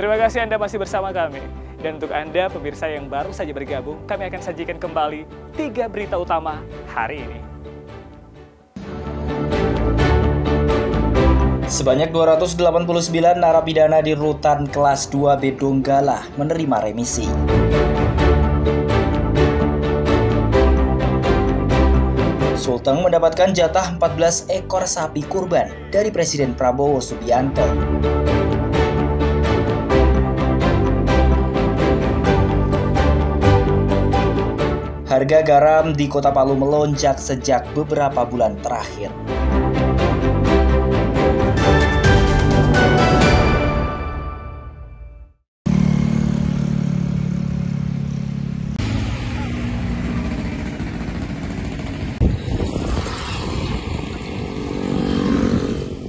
Terima kasih Anda masih bersama kami. Dan untuk Anda pemirsa yang baru saja bergabung, kami akan sajikan kembali 3 berita utama hari ini. Sebanyak 289 narapidana di rutan kelas 2B Donggala menerima remisi. Sulteng mendapatkan jatah 14 ekor sapi kurban dari Presiden Prabowo Subianto. Harga garam di Kota Palu melonjak sejak beberapa bulan terakhir.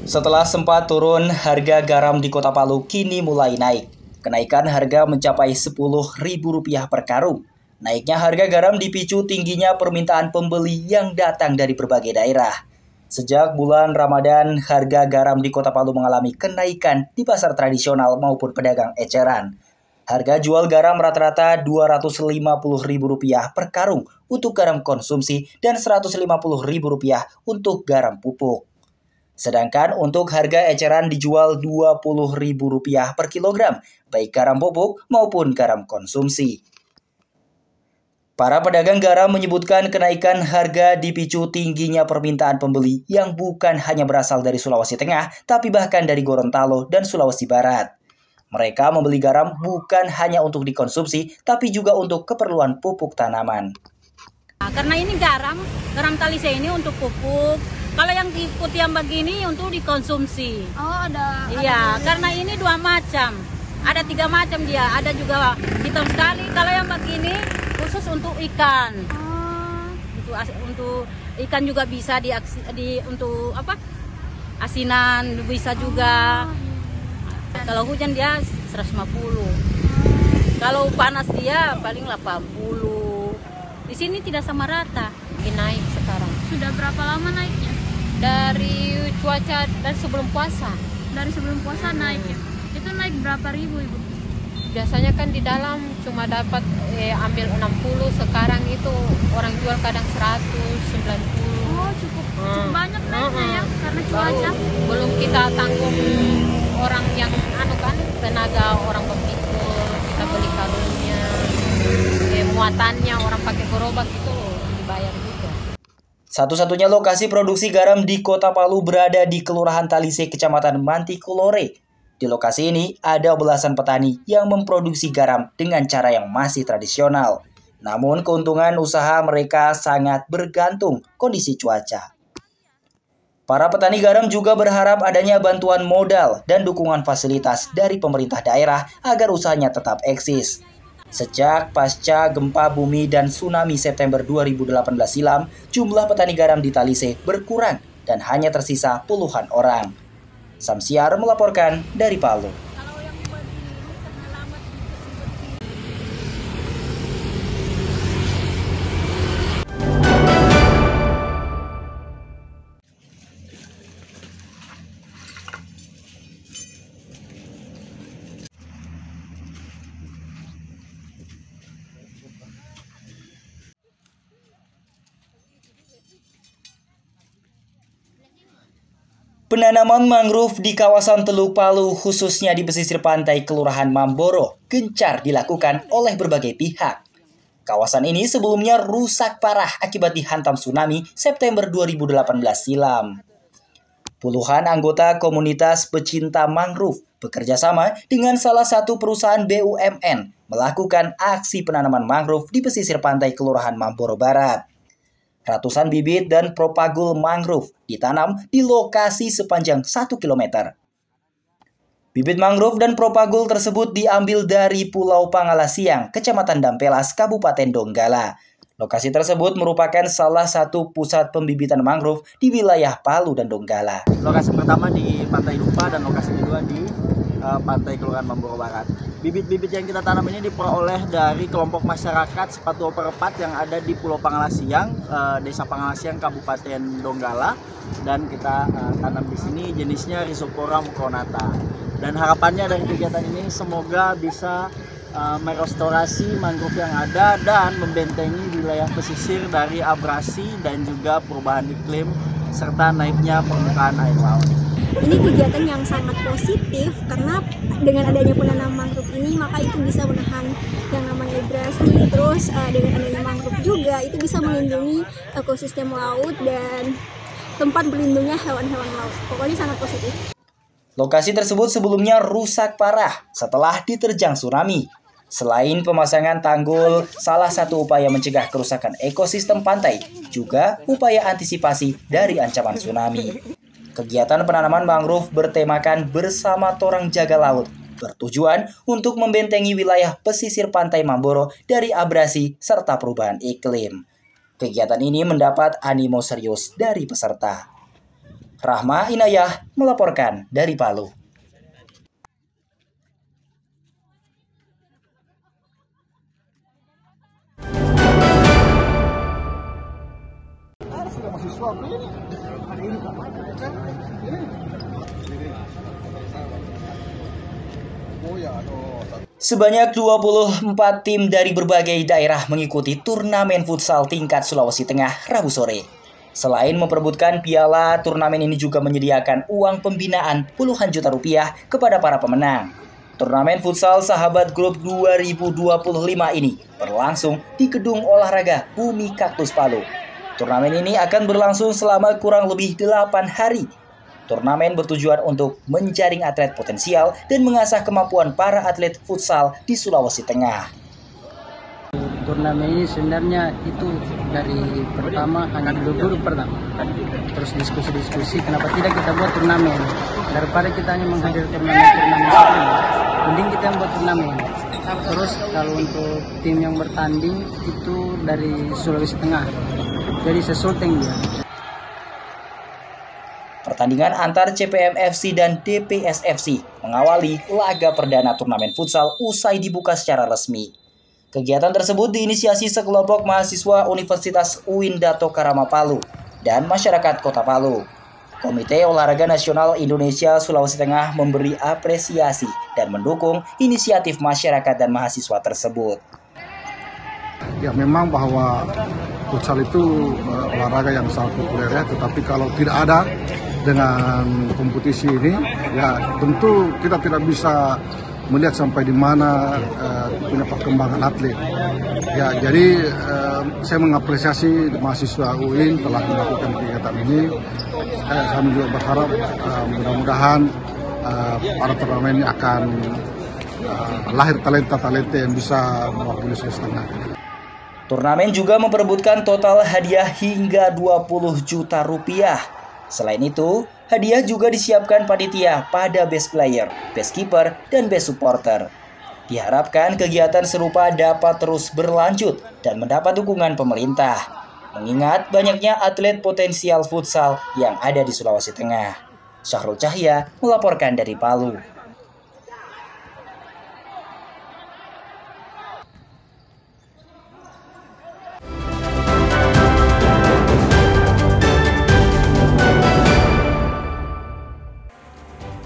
Setelah sempat turun, harga garam di Kota Palu kini mulai naik. Kenaikan harga mencapai Rp10.000 per karung. Naiknya harga garam dipicu tingginya permintaan pembeli yang datang dari berbagai daerah. Sejak bulan Ramadan, harga garam di Kota Palu mengalami kenaikan di pasar tradisional maupun pedagang eceran. Harga jual garam rata-rata Rp250.000 per karung untuk garam konsumsi dan Rp150.000 untuk garam pupuk. Sedangkan untuk harga eceran dijual Rp20.000 per kilogram, baik garam pupuk maupun garam konsumsi. Para pedagang garam menyebutkan kenaikan harga dipicu tingginya permintaan pembeli yang bukan hanya berasal dari Sulawesi Tengah, tapi bahkan dari Gorontalo dan Sulawesi Barat. Mereka membeli garam bukan hanya untuk dikonsumsi, tapi juga untuk keperluan pupuk tanaman. Karena ini garam Talise ini untuk pupuk. Kalau yang putih yang begini untuk dikonsumsi. Oh, ada. Iya, karena ini 2 macam. Ada 3 macam dia. Ada juga hitam sekali. Kalau yang begini khusus untuk ikan. Untuk ikan juga bisa untuk apa? Asinan bisa juga. Kalau hujan dia 150. Kalau panas dia paling 80. Di sini tidak sama rata. Naik sekarang. Sudah berapa lama naiknya? Dari cuaca dan sebelum puasa. Dari sebelum puasa naik ya. Itu naik berapa ribu Ibu? Biasanya kan di dalam cuma dapat ambil 60, sekarang itu orang jual kadang 190. Oh, cukup banyak naiknya ya karena cuaca. Belum kita tanggung orang yang tenaga orang pemikul, kita beli karungnya, muatannya orang pakai gerobak itu dibayar juga. Satu-satunya lokasi produksi garam di Kota Palu berada di Kelurahan Talise, Kecamatan Mantikulore. Di lokasi ini ada belasan petani yang memproduksi garam dengan cara yang masih tradisional. Namun keuntungan usaha mereka sangat bergantung kondisi cuaca. Para petani garam juga berharap adanya bantuan modal dan dukungan fasilitas dari pemerintah daerah agar usahanya tetap eksis. Sejak pasca gempa bumi dan tsunami September 2018 silam, jumlah petani garam di Talise berkurang dan hanya tersisa puluhan orang. Samsiar melaporkan dari Palu. Penanaman mangrove di kawasan Teluk Palu, khususnya di pesisir pantai Kelurahan Mamboro, gencar dilakukan oleh berbagai pihak. Kawasan ini sebelumnya rusak parah akibat dihantam tsunami September 2018 silam. Puluhan anggota komunitas pecinta mangrove bekerja sama dengan salah satu perusahaan BUMN melakukan aksi penanaman mangrove di pesisir pantai Kelurahan Mamboro Barat. Ratusan bibit dan propagul mangrove ditanam di lokasi sepanjang 1 km. Bibit mangrove dan propagul tersebut diambil dari Pulau Pangalasiang, Kecamatan Dampelas, Kabupaten Donggala. Lokasi tersebut merupakan salah satu pusat pembibitan mangrove di wilayah Palu dan Donggala. Lokasi pertama di Pantai Dupa dan lokasi kedua di Pantai Kelurahan Mamboro Barat. Bibit-bibit yang kita tanam ini diperoleh dari kelompok masyarakat Sepatu Perpat yang ada di Pulau Pangalasiang, Desa Pangalasiang, Kabupaten Donggala, dan kita tanam di sini jenisnya Rhizopora mucronata. Dan harapannya dari kegiatan ini semoga bisa merestorasi mangrove yang ada dan membentengi wilayah pesisir dari abrasi dan juga perubahan iklim serta naiknya permukaan air laut. Ini kegiatan yang sangat positif karena dengan adanya penanaman mangrove ini maka itu bisa menahan yang namanya abrasi, terus dengan adanya mangrove juga itu bisa melindungi ekosistem laut dan tempat berlindungnya hewan-hewan laut. Pokoknya sangat positif. Lokasi tersebut sebelumnya rusak parah setelah diterjang tsunami. Selain pemasangan tanggul, salah satu upaya mencegah kerusakan ekosistem pantai, juga upaya antisipasi dari ancaman tsunami. Kegiatan penanaman mangrove bertemakan Bersama Torang Jaga Laut, bertujuan untuk membentengi wilayah pesisir pantai Mamboro dari abrasi serta perubahan iklim. Kegiatan ini mendapat animo serius dari peserta. Rahma Inayah melaporkan dari Palu. Sebanyak 24 tim dari berbagai daerah mengikuti turnamen futsal tingkat Sulawesi Tengah Rabu sore. Selain memperebutkan piala, turnamen ini juga menyediakan uang pembinaan puluhan juta rupiah kepada para pemenang. Turnamen futsal Sahabat Grup 2025 ini berlangsung di Gedung Olahraga Bumi Kaktus Palu. Turnamen ini akan berlangsung selama kurang lebih 8 hari. Turnamen bertujuan untuk menjaring atlet potensial dan mengasah kemampuan para atlet futsal di Sulawesi Tengah. Turnamen ini sebenarnya itu dari pertama hanya duduk pertama, terus diskusi kenapa tidak kita buat turnamen daripada kita hanya menghadirkan turnamen satu, mending kita buat turnamen. Terus kalau untuk tim yang bertanding itu dari Sulawesi Tengah, jadi sesulteng dia. Pertandingan antar CPM FC dan DPS FC mengawali laga perdana turnamen futsal usai dibuka secara resmi. Kegiatan tersebut diinisiasi sekelompok mahasiswa Universitas UIN Dato Karama Palu dan masyarakat Kota Palu. Komite Olahraga Nasional Indonesia Sulawesi Tengah memberi apresiasi dan mendukung inisiatif masyarakat dan mahasiswa tersebut. Ya memang bahwa futsal itu olahraga yang sangat populer ya, tetapi kalau tidak ada dengan kompetisi ini, ya tentu kita tidak bisa melihat sampai di mana punya perkembangan atlet. Ya, jadi saya mengapresiasi mahasiswa UIN telah melakukan kegiatan ini. Saya juga berharap mudah-mudahan para turnamen ini akan lahir talenta-talenta yang bisa mewakili Sulawesi Tengah. Turnamen juga memperebutkan total hadiah hingga 20 juta rupiah. Selain itu, hadiah juga disiapkan panitia pada best player, best keeper, dan best supporter. Diharapkan kegiatan serupa dapat terus berlanjut dan mendapat dukungan pemerintah, mengingat banyaknya atlet potensial futsal yang ada di Sulawesi Tengah. Syahrul Cahya melaporkan dari Palu.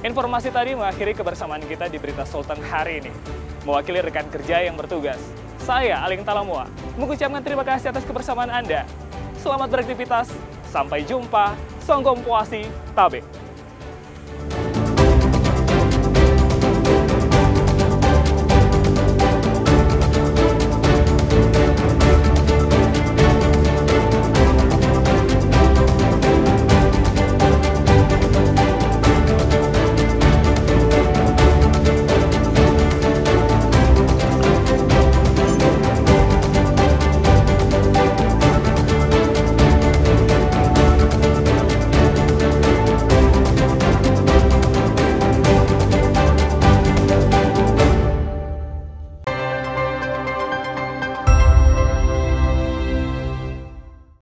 Informasi tadi mengakhiri kebersamaan kita di Berita Sultan hari ini. Mewakili rekan kerja yang bertugas, saya Aling Talamua mengucapkan terima kasih atas kebersamaan Anda. Selamat beraktivitas, sampai jumpa, Songgom Puasi, Tabe.